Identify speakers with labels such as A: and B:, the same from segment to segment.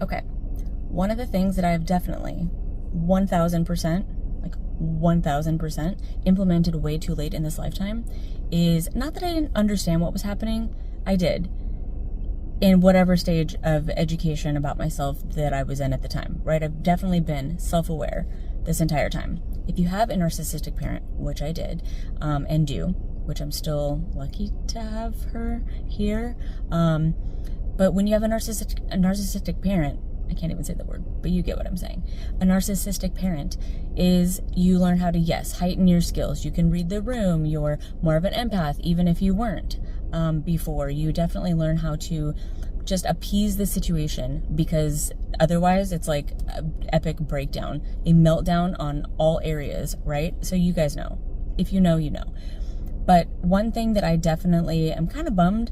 A: Okay. One of the things that I've definitely 1000%, like 1000% implemented way too late in this lifetime is not that I didn't understand what was happening. I did. In whatever stage of education about myself that I was in at the time, right? I've definitely been self-aware this entire time. If you have a narcissistic parent, which I did, and do, which I'm still lucky to have her here, but when you have a narcissistic parent, I can't even say the word, but you get what I'm saying. A narcissistic parent is you learn how to, yes, heighten your skills. You can read the room. You're more of an empath, even if you weren't before. You definitely learn how to just appease the situation, because otherwise it's like an epic breakdown, a meltdown on all areas, right? So you guys know. If you know, you know. But one thing that I definitely am kind of bummed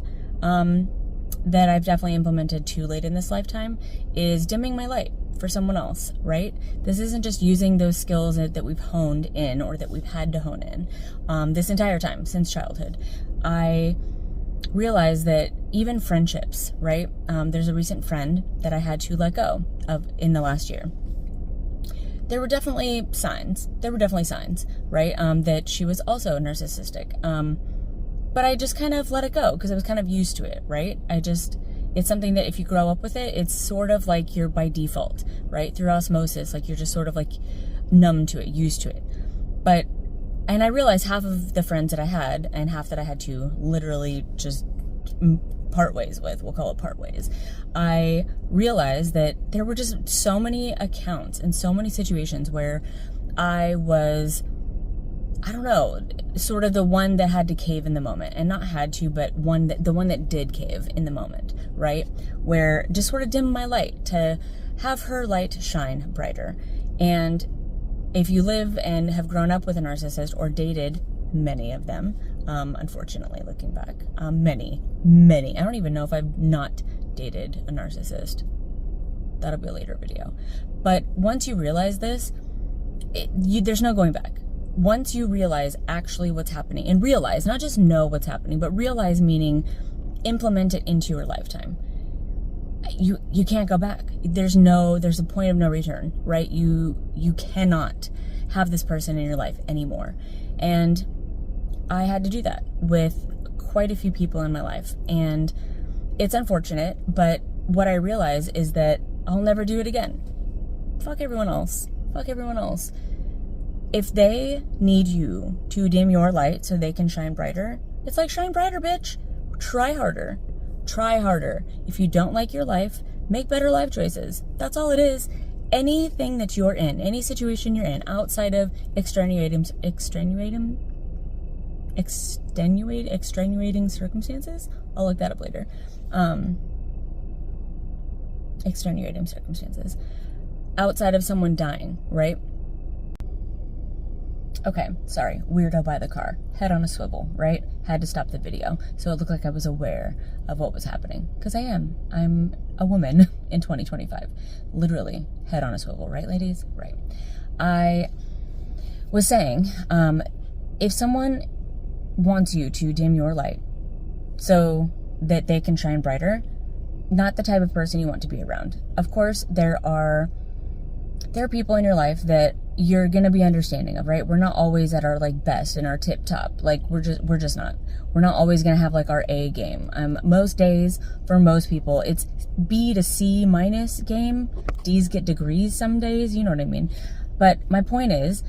A: that I've definitely implemented too late in this lifetime is dimming my light for someone else, right? This isn't just using those skills that we've honed in or that we've had to hone in this entire time since childhood. I realized that even friendships, right? There's a recent friend that I had to let go of in the last year. There were definitely signs, right? That she was also narcissistic. But I just kind of let it go because I was kind of used to it, right? It's something that if you grow up with it, it's sort of like you're by default, right? Through osmosis, like you're just sort of like numb to it, used to it. And I realized half of the friends that I had and half that I had to literally just part ways with, we'll call it part ways. I realized that there were just so many accounts and so many situations where I was, I don't know, sort of the one that had to cave in the moment, and not had to, but the one that did cave in the moment, right? Where just sort of dim my light to have her light shine brighter. And if you live and have grown up with a narcissist or dated many of them, unfortunately, looking back, many, I don't even know if I've not dated a narcissist. That'll be a later video. But once you realize this, there's no going back. Once you realize actually what's happening, and realize, not just know what's happening, but realize meaning implement it into your lifetime. You can't go back. There's a point of no return, right? You cannot have this person in your life anymore. And I had to do that with quite a few people in my life. And it's unfortunate, but what I realize is that I'll never do it again. Fuck everyone else. If they need you to dim your light so they can shine brighter, it's like, shine brighter, bitch. Try harder. If you don't like your life, make better life choices. That's all it is. Anything that you're in, any situation you're in, outside of extenuating circumstances, I'll look that up later. Extenuating circumstances. Outside of someone dying, right? Okay, sorry, weirdo by the car. Head on a swivel, right? Had to stop the video so it looked like I was aware of what was happening. Because I am. I'm a woman in 2025. Literally, head on a swivel, right, ladies? Right. I was saying, if someone wants you to dim your light so that they can shine brighter, not the type of person you want to be around. Of course, there are people in your life that you're going to be understanding of, right? We're not always at our like best and our tip top. Like we're just not. We're not always going to have like our A game. Most days for most people, it's B to C minus game. D's get degrees some days, you know what I mean? But my point is,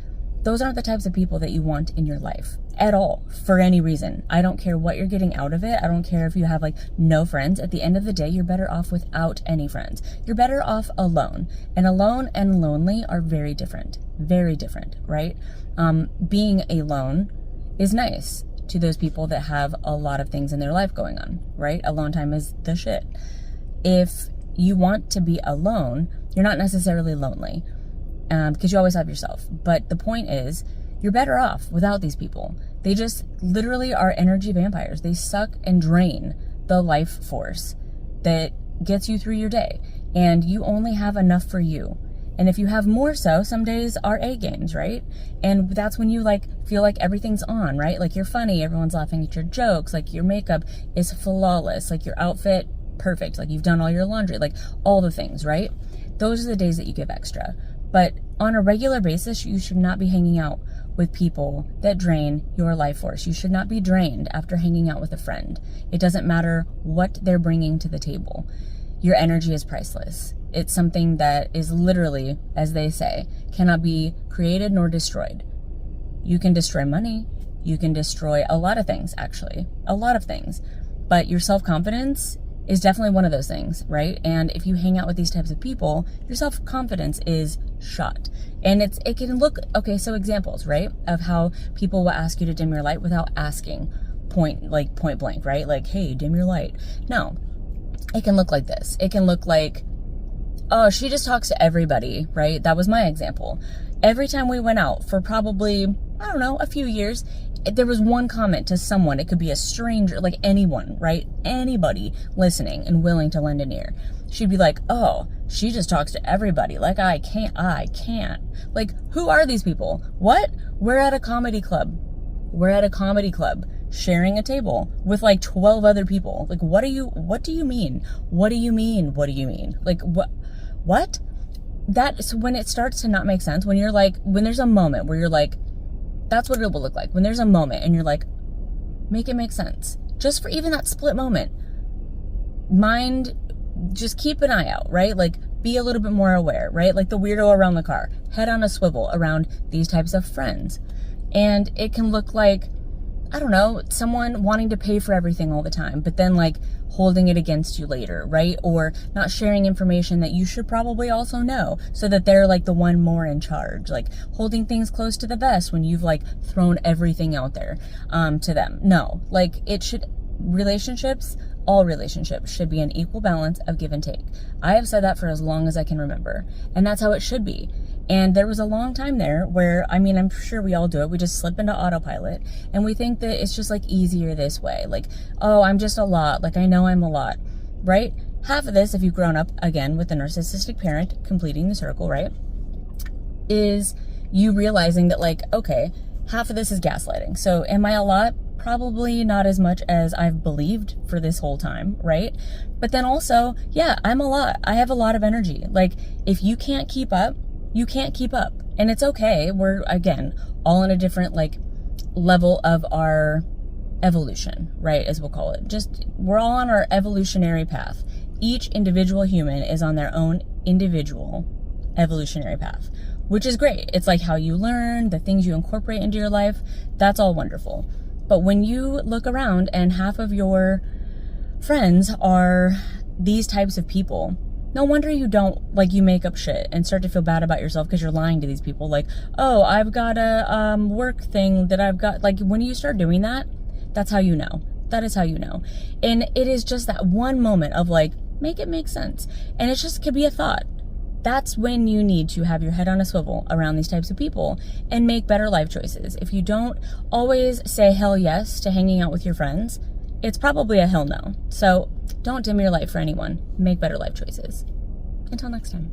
A: those aren't the types of people that you want in your life at all, for any reason. I don't care what you're getting out of it. I don't care if you have like no friends. At the end of the day, you're better off without any friends. You're better off alone. And alone and lonely are very different, right? Being alone is nice to those people that have a lot of things in their life going on, right? Alone time is the shit. If you want to be alone, you're not necessarily lonely, because you always have yourself. But the point is, you're better off without these people. They just literally are energy vampires. They suck and drain the life force that gets you through your day. And you only have enough for you. And if you have more so, some days are A games, right? And that's when you like feel like everything's on, right? Like you're funny, everyone's laughing at your jokes, like your makeup is flawless, like your outfit perfect. Like you've done all your laundry, like all the things, right? Those are the days that you give extra. But on a regular basis, you should not be hanging out with people that drain your life force. You should not be drained after hanging out with a friend. It doesn't matter what they're bringing to the table. Your energy is priceless. It's something that is literally, as they say, cannot be created nor destroyed. You can destroy money. You can destroy a lot of things, actually. A lot of things. But your self-confidence is definitely one of those things, right? And if you hang out with these types of people, your self-confidence is shot. And it can look, okay, so examples, right? Of how people will ask you to dim your light without asking point blank, right? Like, hey, dim your light. No, it can look like this. It can look like, oh, she just talks to everybody, right? That was my example. Every time we went out for probably, I don't know, a few years, there was one comment to someone. It could be a stranger, like anyone, right? Anybody listening and willing to lend an ear. She'd be like, oh, she just talks to everybody. Like, I can't. Like, who are these people? What? We're at a comedy club. Sharing a table with like 12 other people. Like, what do you mean? What do you mean? Like, what? That's when it starts to not make sense. When you're like, when there's a moment where you're like, that's what it will look like. When there's a moment and you're like, make it make sense. Just for even that split moment. Mind, just keep an eye out, right? Like, be a little bit more aware, right? Like the weirdo around the car. Head on a swivel around these types of friends. And it can look like, I don't know, someone wanting to pay for everything all the time, but then like holding it against you later, right? Or not sharing information that you should probably also know so that they're like the one more in charge, like holding things close to the vest when you've like thrown everything out there to them. No, like all relationships should be an equal balance of give and take. I have said that for as long as I can remember, and that's how it should be. And there was a long time there where, I mean, I'm sure we all do it. We just slip into autopilot and we think that it's just like easier this way. Like, oh, I'm just a lot. Like, I know I'm a lot, right? Half of this, if you've grown up again with a narcissistic parent, completing the circle, right? Is you realizing that like, okay, half of this is gaslighting. So am I a lot? Probably not as much as I've believed for this whole time, right? But then also, yeah, I'm a lot. I have a lot of energy. Like, if you can't keep up, you can't keep up. And it's okay. We're, again, all in a different, like, level of our evolution, right, as we'll call it. Just, we're all on our evolutionary path. Each individual human is on their own individual evolutionary path, which is great. It's like how you learn, the things you incorporate into your life. That's all wonderful. But when you look around and half of your friends are these types of people, no wonder you make up shit and start to feel bad about yourself because you're lying to these people. Like, oh, I've got a work thing that I've got. Like, when you start doing that, that's how you know. That is how you know. And it is just that one moment of like, make it make sense. And it just could be a thought. That's when you need to have your head on a swivel around these types of people and make better life choices. If you don't always say hell yes to hanging out with your friends, it's probably a hell no. So don't dim your light for anyone. Make better life choices. Until next time.